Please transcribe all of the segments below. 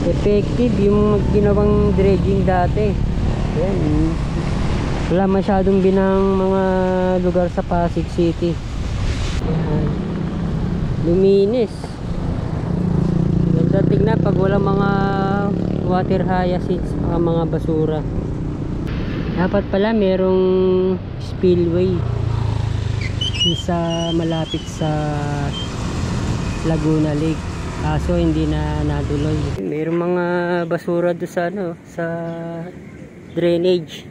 effective yung ginawang dredging dati. Ayan, wala masyadong binang mga lugar sa Pasig City. Ayan, luminis. Ganda tingnan pag walang mga water hyacinths, mga basura. Dapat pala merong spillway isa malapit sa Laguna Lake, kaso hindi na naduloy. Merong mga basura doon sa sa drainage.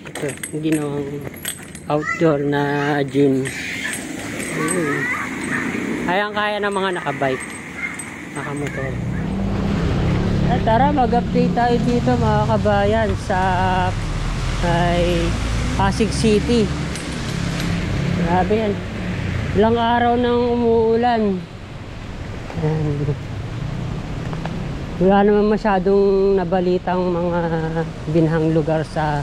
Ito yung ginawang outdoor na gym. Kayang-kaya ng mga nakabike, nakamotor. At tara, mag-update tayo dito mga kabayan sa Pasig City. Grabe yan, ilang araw nang umuulan. Wala naman masyadong nabalitang mga binhang lugar sa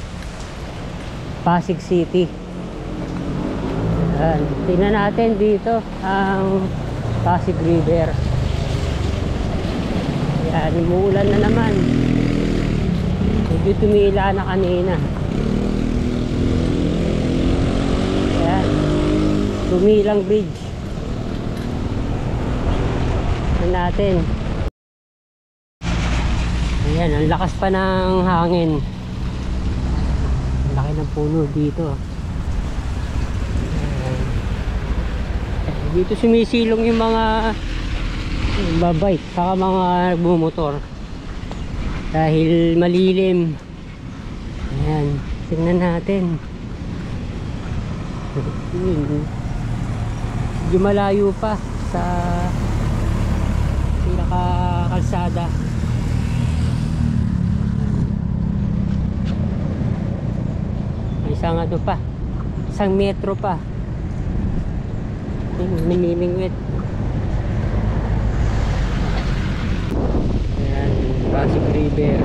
Pasig City. Tingnan natin dito ang Pasig River. Yan, umuulan na naman. Medyo tumila na kanina. Yan, tumilang bridge. Tingnan natin. Ayan, ang lakas pa ng hangin. Ang laki ng puno dito. Dito sumisilong yung mga babike saka mga nagmumotor dahil malilim. Ayan, tingnan natin. Medyo malayo pa sa pinakakalsada. May isang pa, isang metro pa. Namimingwit. Ayan, Pasig River.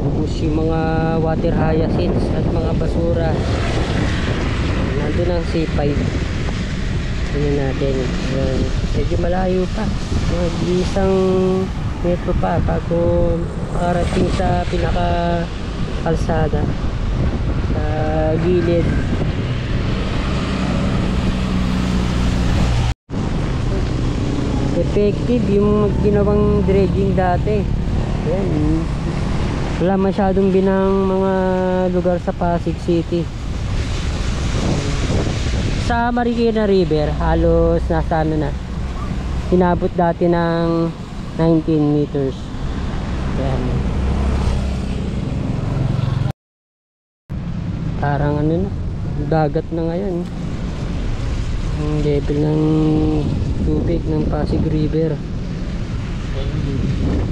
Ubus yung mga water hyacinths at mga basura. Nandun ang C5. Tingnan natin. Ayan, medyo malayo pa, isang metro pa bago makarating sa pinaka kalsada sa gilid. Effective yung ginawang dredging dati. Ayan, wala masyadong binang mga lugar sa Pasig City. Sa Marikina River halos nasa na, inabot dati ng 19 meters. Ayan, parang na, dagat na ngayon ang level ng tubig ng Pasig River.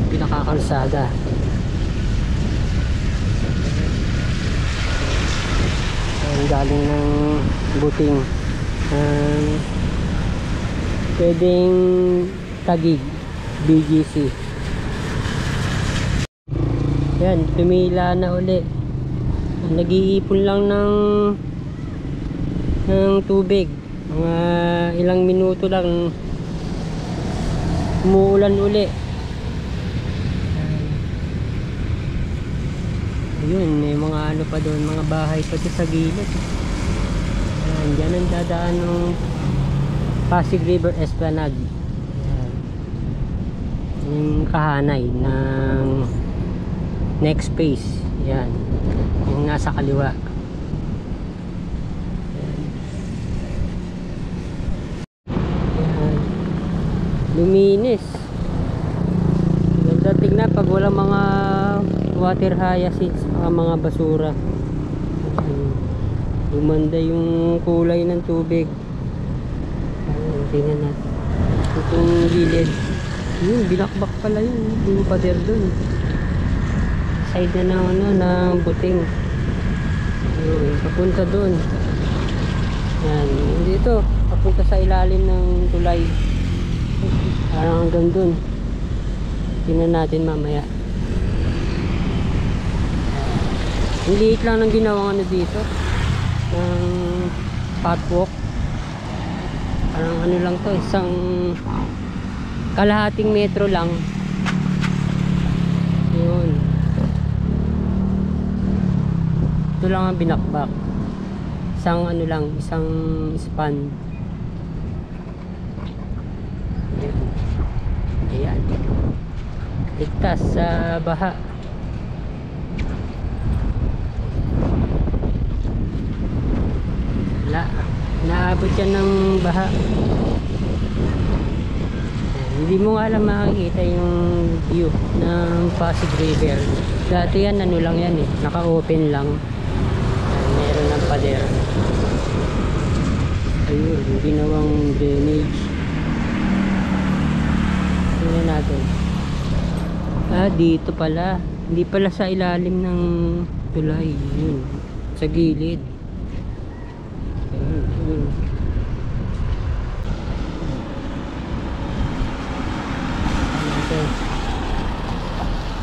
Pinakakalsada. Ang galing ng buting pwedeng Taguig BGC. Yan, tumila na uli. Nag-iipon lang ng tubig. Mga ilang minuto lang umuulan uli. Ayun, may mga pa doon, mga bahay pa doon sa gilid. Diyan ang dadaan ng Pasig River Esplanade. Yung kahanay ng next phase. Yan, yung nasa kaliwa. Luminis. Ganda tingnan pag walang mga water hyacinths, mga basura. Lumanda yung kulay ng tubig. Tingnan natin itong gilid. Yun, binakbak pala yun. Yung pader dun, side na ng buting. Yun, papunta dun. Yan, dito papunta sa ilalim ng tulay. Parang hanggang dun. Tingnan natin mamaya. Ang liit lang ng ginawang dito ng patwalk. Parang ano lang to, isang kalahating metro lang. Yun. Ito lang ang binakbak. Isang ano lang, isang span. Ayan. Ligtas sa baha. Naabot yan ng baha. Hindi mo nga alam makikita yung view ng Pasig River. Dati yan ano lang yan eh, naka-open lang. Meron ng pader. Ayun, ginawang drainage. Tingnan natin. Dito pala. Hindi pala sa ilalim ng tulay. Yun, sa gilid.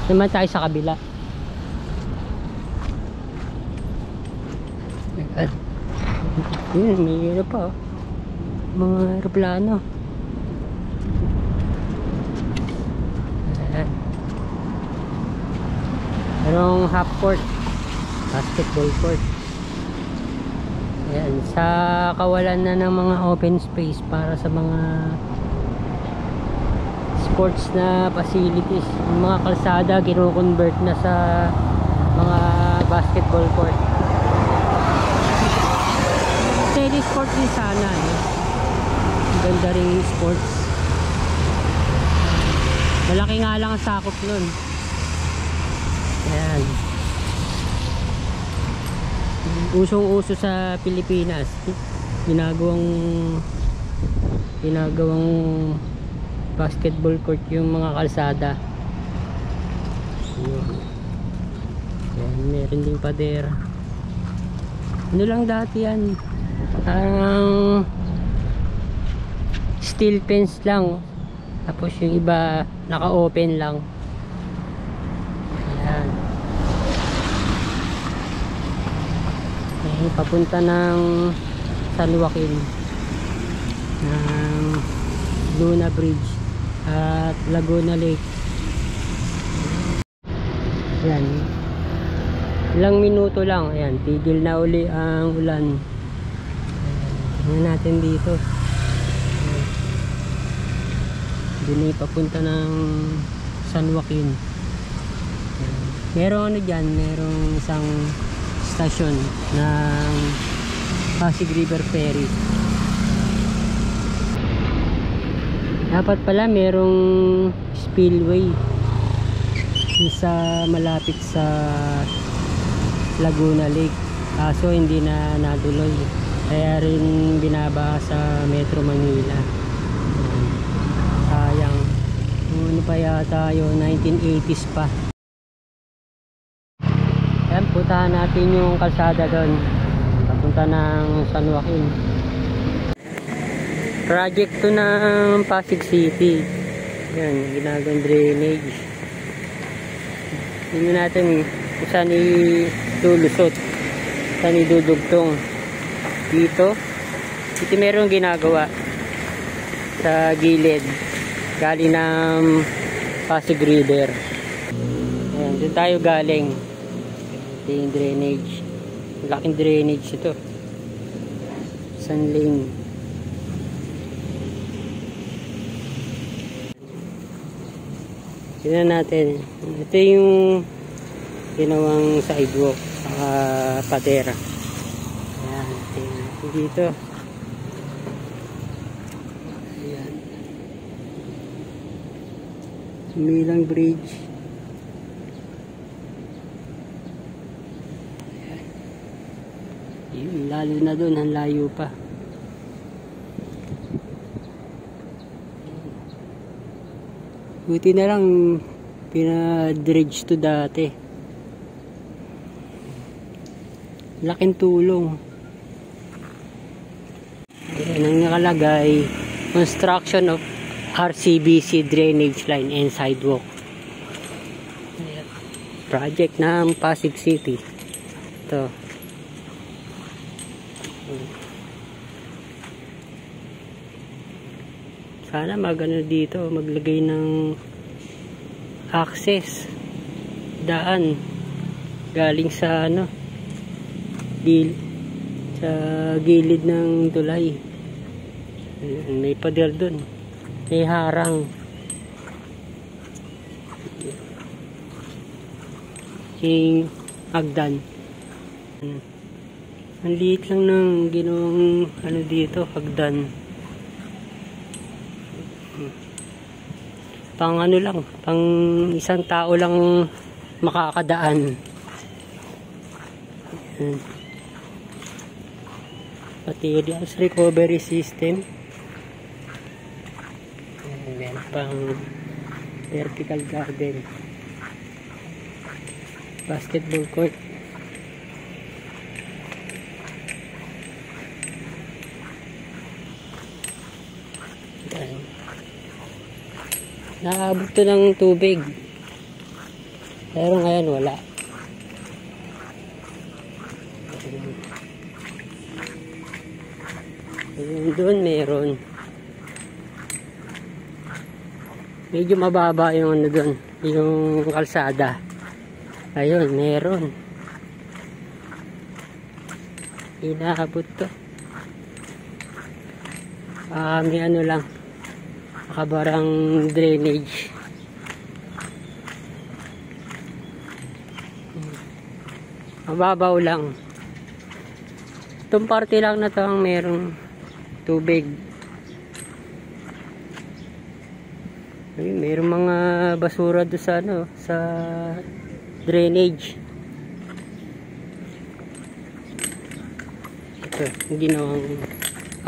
Naman tayo sa kabila. Yun, may ano pa mga aeroplano. Merong half court, basketball court. Ayan, sa kawalan na ng mga open space para sa mga sports na facilities, yung mga kalsada kino-convert na sa mga basketball court. Tennis court din sana eh. Ganda rin sports. Malaki nga lang ang sakop nun. Ayan. Usong-uso sa Pilipinas. Ginagawang basketball court yung mga kalsada. Ayan, meron din pader. Ano lang dati yan, ang steel fence lang, tapos yung iba naka-open lang. Ayan. Ayan, papunta ng San Joaquin ng Luna Bridge at Laguna Lake. Ayan, ilang minuto lang. Ayan, tigil na uli ang ulan. Tingnan natin dito. Dito papunta ng San Joaquin. Merong ano dyan, merong isang stasyon ng Pasig River Ferry. Dapat pala merong spillway sa malapit sa Laguna Lake, kaso hindi na naduloy, kaya rin binaba sa Metro Manila. Sayang. Ano pa yata yung 1980s pa. Ayan, puntahan natin yung kalsada doon papunta ng San Joaquin. Project to ng Pasig City. Yan, ginagawang drainage. Tingnan natin kung saan ilulusot, saan idudugtong. Dito meron ginagawa sa gilid galing ng Pasig River. Ayan, doon tayo galing. Ito yung drainage. Laking drainage ito. San lane. Tingnan natin. Ito yung ginawang sidewalk, patera. Ayan, tingnan dito. Ayan. Sumilang bridge. Ayan. Yun, lalo na doon, ang layo pa. Buti na lang pinadredge to dati. Laking tulong. Ayan ang nakalagay, construction of RCBC drainage line and sidewalk. Ayan. Project ng Pasig City. Ito. Sana magano dito, maglagay ng access daan galing sa ano, sa gilid ng tulay. May pader dun, may harang. King hagdan. Ang liit lang ng ginawang ano dito, hagdan. Pang ano lang, pang isang tao lang makakadaan. Materials recovery system. Meron pang vertical garden, basketball court. Nakaabot to ng tubig, pero ngayon wala. Doon meron. Medyo mababa yung ano doon, yung kalsada. Ayun, meron. Inaabot to. May ano lang, makabarang drainage. Mababaw lang. Itong parte lang na to ang merong tubig. Ayun, merong mga basura doon sa ano, sa drainage. Ito, ginawang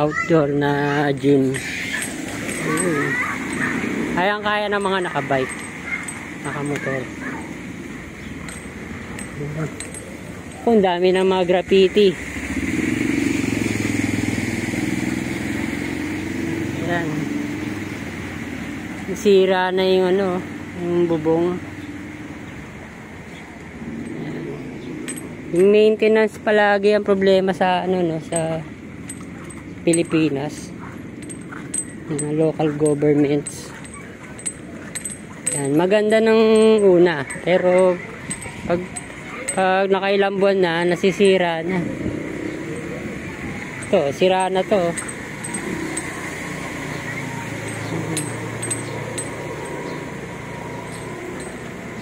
outdoor na gym. Kayang-kaya ng mga nakabike, nakamotor. Kung dami ng mga graffiti. Yan. Sira na yung ano, yung bubong. Yung maintenance palagi ang problema sa ano no, sa Pilipinas. Mga local governments. Yan, maganda ng una, pero pag nakailang buwan na, nasisira na. Ito, sira na to.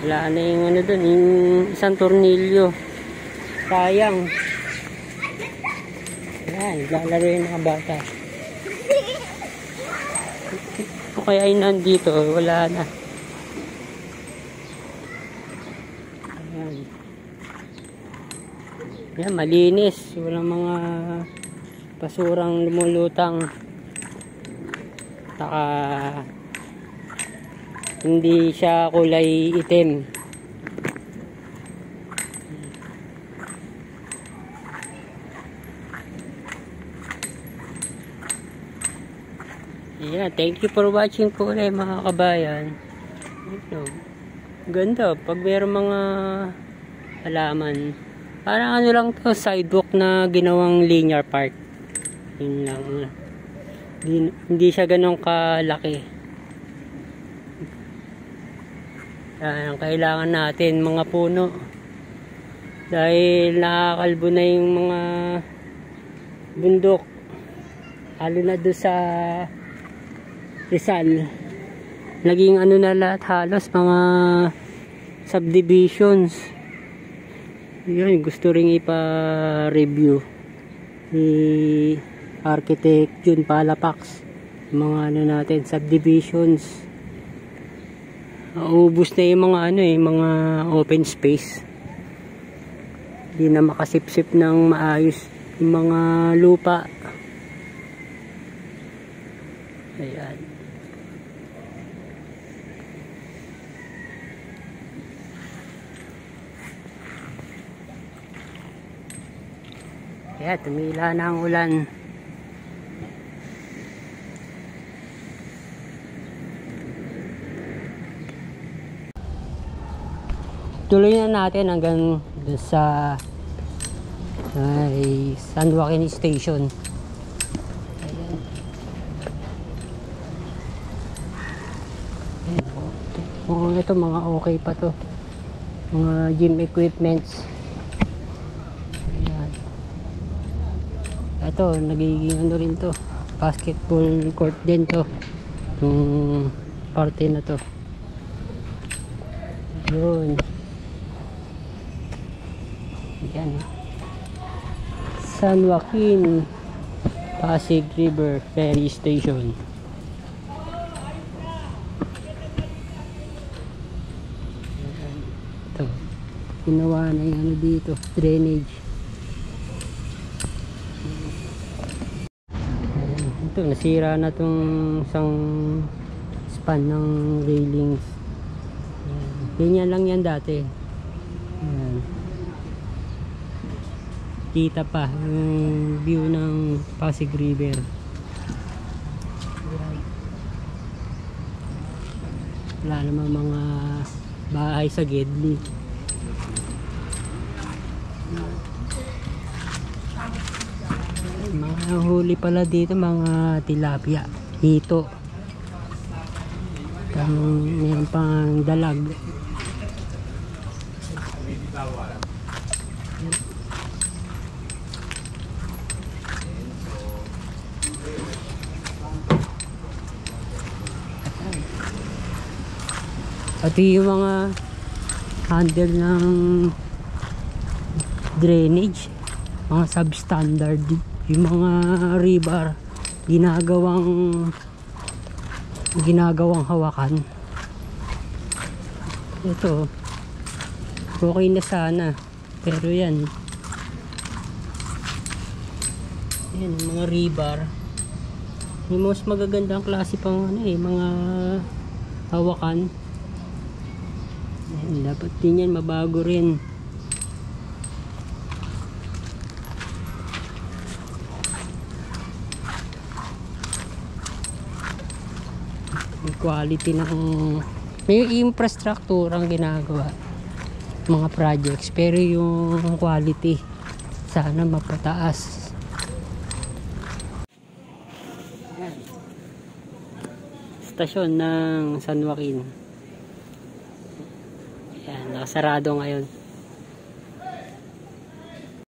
Wala na yung ano dun, yung isang tornilyo. Sayang. Yan, lalaro yung mga bata. O kaya ay nandito, wala na. Ayan. Yan, malinis. Walang mga basurang lumulutang. Saka hindi siya kulay itim. Yeah, thank you for watching po ulit mga kabayan. Ito, ganda pag mayroong mga halaman. Parang ano lang to, sidewalk na ginawang linear park. Yun lang. Hindi siya ganun kalaki. Yan, kailangan natin mga puno. Dahil nakakalbo na yung mga bundok. Lalo na doon sa Rizal. Naging ano na lahat halos mga subdivisions. Yun, gusto ring ipa-review ni Architect Jun Palapax. Mga ano natin, subdivisions. Ubus na yung mga ano mga open space. Hindi na makasipsip ng maayos yung mga lupa. Ayan. Kaya tumila na ang ulan. Tuloy na natin hanggang sa San Joaquin Station. Ayan. Kung ito mga okay pa to, mga gym equipments. Ayan. Ito nagiging ano rin to, basketball court din to, yung parte na to. Yun. Yan. San Joaquin Pasig River Ferry Station. Ito. Ginawa na yung ano dito, drainage. Ito, nasira na tong isang span ng railings. Ganyan lang yan dati. Ayan. Kita pa yung view ng Pasig River. Wala naman mga bahay sa Gedli. Mga huli pala dito, mga tilapia, hito. Meron pang dalag. Pati yung mga handle ng drainage, mga substandard, yung mga rebar ginagawang hawakan. Ito okay na sana, pero yan mga rebar, yung mas magagandang klase pang ano mga hawakan. Dapat din yan mabago rin. May quality ng may infrastructure ang ginagawa, mga projects, pero yung quality sana mapataas. Stasyon ng San Joaquin. Yan, nakasarado ngayon.